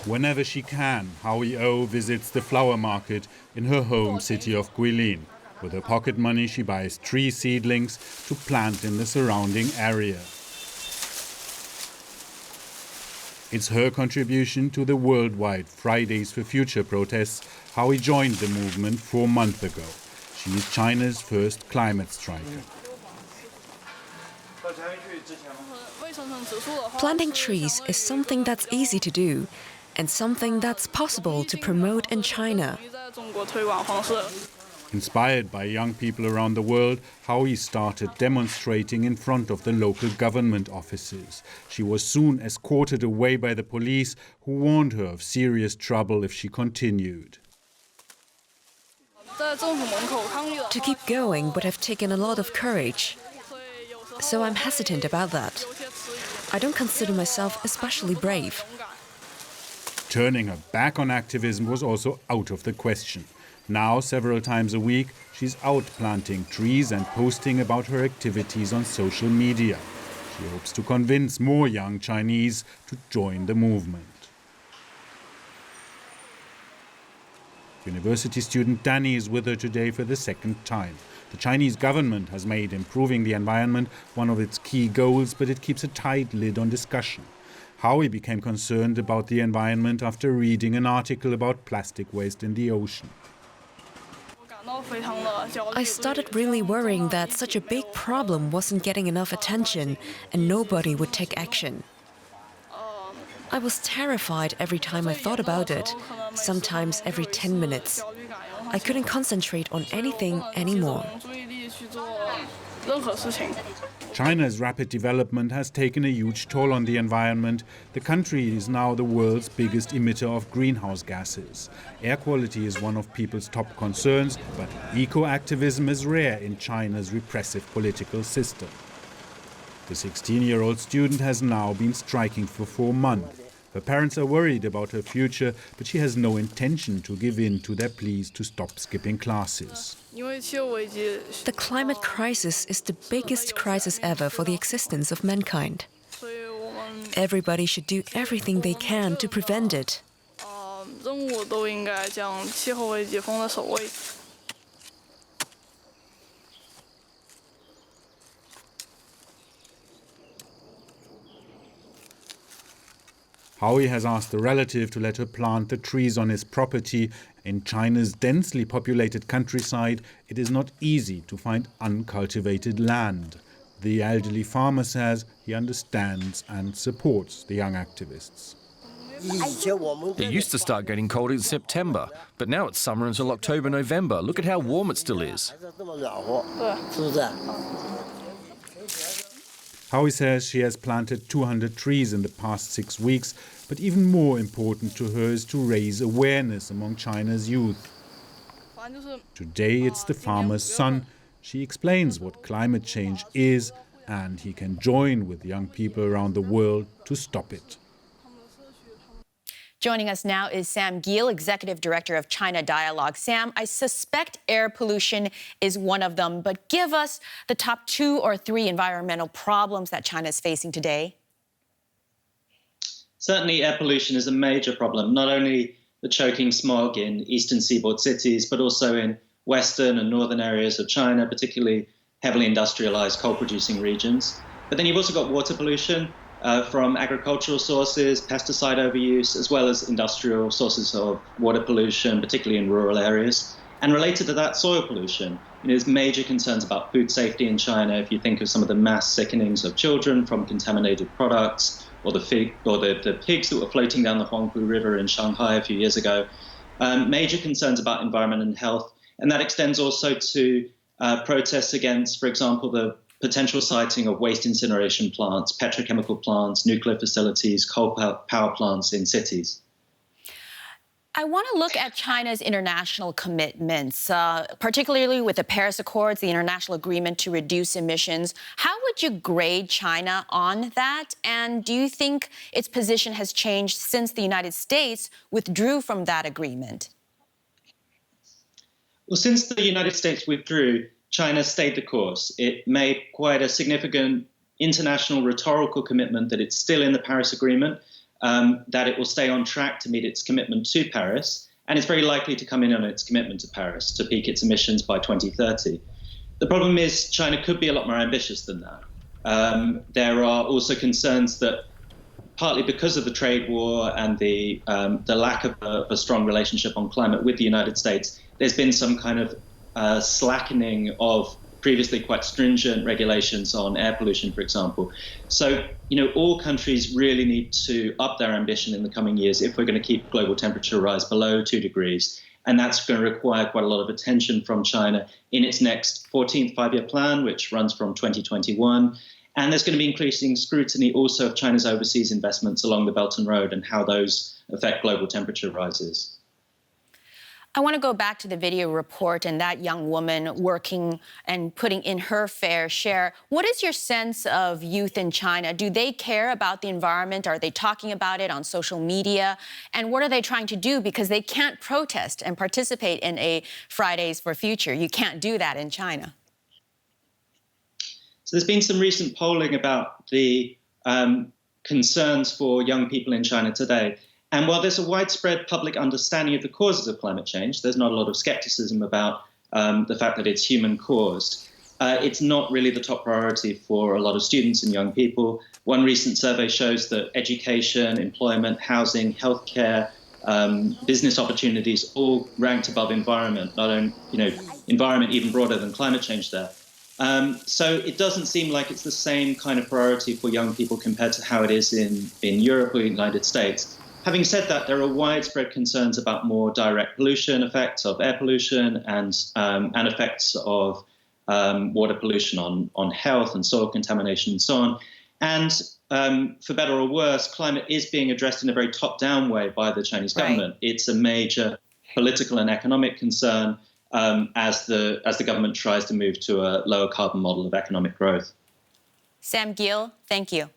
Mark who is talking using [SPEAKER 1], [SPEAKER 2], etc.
[SPEAKER 1] Whenever she can, Howey Ou visits the flower market in her home city of Guilin. With her pocket money, she buys tree seedlings to plant in the surrounding area. It's her contribution to the worldwide Fridays for Future protests. Howey joined the movement 4 months ago. She is China's first climate striker.
[SPEAKER 2] Planting trees is something that's easy to do and something that's possible to promote in China.
[SPEAKER 1] Inspired by young people around the world, Howey started demonstrating in front of the local government offices. She was soon escorted away by the police, who warned her of serious trouble if she continued.
[SPEAKER 2] To keep going would have taken a lot of courage. So I'm hesitant about that. I don't consider myself especially brave.
[SPEAKER 1] Turning her back on activism was also out of the question. Now, several times a week, she's out planting trees and posting about her activities on social media. She hopes to convince more young Chinese to join the movement. University student Danny is with her today for the second time. The Chinese government has made improving the environment one of its key goals, but it keeps a tight lid on discussion. Howey became concerned about the environment after reading an article about plastic waste in the ocean.
[SPEAKER 2] I started really worrying that such a big problem wasn't getting enough attention and nobody would take action. I was terrified every time I thought about it, sometimes every 10 minutes. I couldn't concentrate on anything anymore.
[SPEAKER 1] China's rapid development has taken a huge toll on the environment. The country is now the world's biggest emitter of greenhouse gases. Air quality is one of people's top concerns, but eco-activism is rare in China's repressive political system. The 16-year-old student has now been striking for 4 months. Her parents are worried about her future, but she has no intention to give in to their pleas to stop skipping classes.
[SPEAKER 2] The climate crisis is the biggest crisis ever for the existence of mankind. Everybody should do everything they can to prevent it.
[SPEAKER 1] Howey has asked a relative to let her plant the trees on his property. In China's densely populated countryside, it is not easy to find uncultivated land. The elderly farmer says he understands and supports the young activists.
[SPEAKER 3] It used to start getting cold in September, but now it's summer until October, November. Look at how warm it still is.
[SPEAKER 1] Howey says she has planted 200 trees in the past 6 weeks, but even more important to her is to raise awareness among China's youth. Today it's the farmer's son. She explains what climate change is, and he can join with young people around the world to stop it.
[SPEAKER 4] Joining us now is Sam Geall, Executive Director of China Dialogue. Sam, I suspect air pollution is one of them, but give us the top 2 or 3 environmental problems that China is facing today.
[SPEAKER 5] Certainly air pollution is a major problem, not only the choking smog in eastern seaboard cities, but also in western and northern areas of China, particularly heavily industrialized coal-producing regions. But then you've also got water pollution, from agricultural sources, pesticide overuse, as well as industrial sources of water pollution, particularly in rural areas. And related to that, soil pollution. There's major concerns about food safety in China. If you think of some of the mass sickenings of children from contaminated products, or the pigs that were floating down the Huangpu River in Shanghai a few years ago, major concerns about environment and health. And that extends also to protests against, for example, the potential siting of waste incineration plants, petrochemical plants, nuclear facilities, coal power plants in cities.
[SPEAKER 4] I want to look at China's international commitments, particularly with the Paris Accords, the international agreement to reduce emissions. How would you grade China on that? And do you think its position has changed since the United States withdrew from that agreement?
[SPEAKER 5] Well, since the United States withdrew, China stayed the course. It made quite a significant international rhetorical commitment that it's still in the Paris Agreement, that it will stay on track to meet its commitment to Paris, and it's very likely to come in on its commitment to Paris to peak its emissions by 2030. The problem is China could be a lot more ambitious than that. There are also concerns that partly because of the trade war and the lack of a strong relationship on climate with the United States, there's been some kind of slackening of previously quite stringent regulations on air pollution, for example. So, all countries really need to up their ambition in the coming years if we're going to keep global temperature rise below 2 degrees. And that's going to require quite a lot of attention from China in its next 14th five-year plan, which runs from 2021. And there's going to be increasing scrutiny also of China's overseas investments along the Belt and Road and how those affect global temperature rises.
[SPEAKER 4] I want to go back to the video report and that young woman working and putting in her fair share. What is your sense of youth in China? Do they care about the environment? Are they talking about it on social media? And what are they trying to do? Because they can't protest and participate in a Fridays for Future. You can't do that in China.
[SPEAKER 5] So there's been some recent polling about the concerns for young people in China today. And while there's a widespread public understanding of the causes of climate change, there's not a lot of skepticism about the fact that it's human-caused. It's not really the top priority for a lot of students and young people. One recent survey shows that education, employment, housing, healthcare, business opportunities all ranked above environment, not only, environment even broader than climate change there. So it doesn't seem like it's the same kind of priority for young people compared to how it is in Europe or the United States. Having said that, there are widespread concerns about more direct pollution effects of air pollution and effects of water pollution on health and soil contamination and so on. And for better or worse, climate is being addressed in a very top-down way by the Chinese government. Right. It's a major political and economic concern as the government tries to move to a lower carbon model of economic growth.
[SPEAKER 4] Geall, thank you.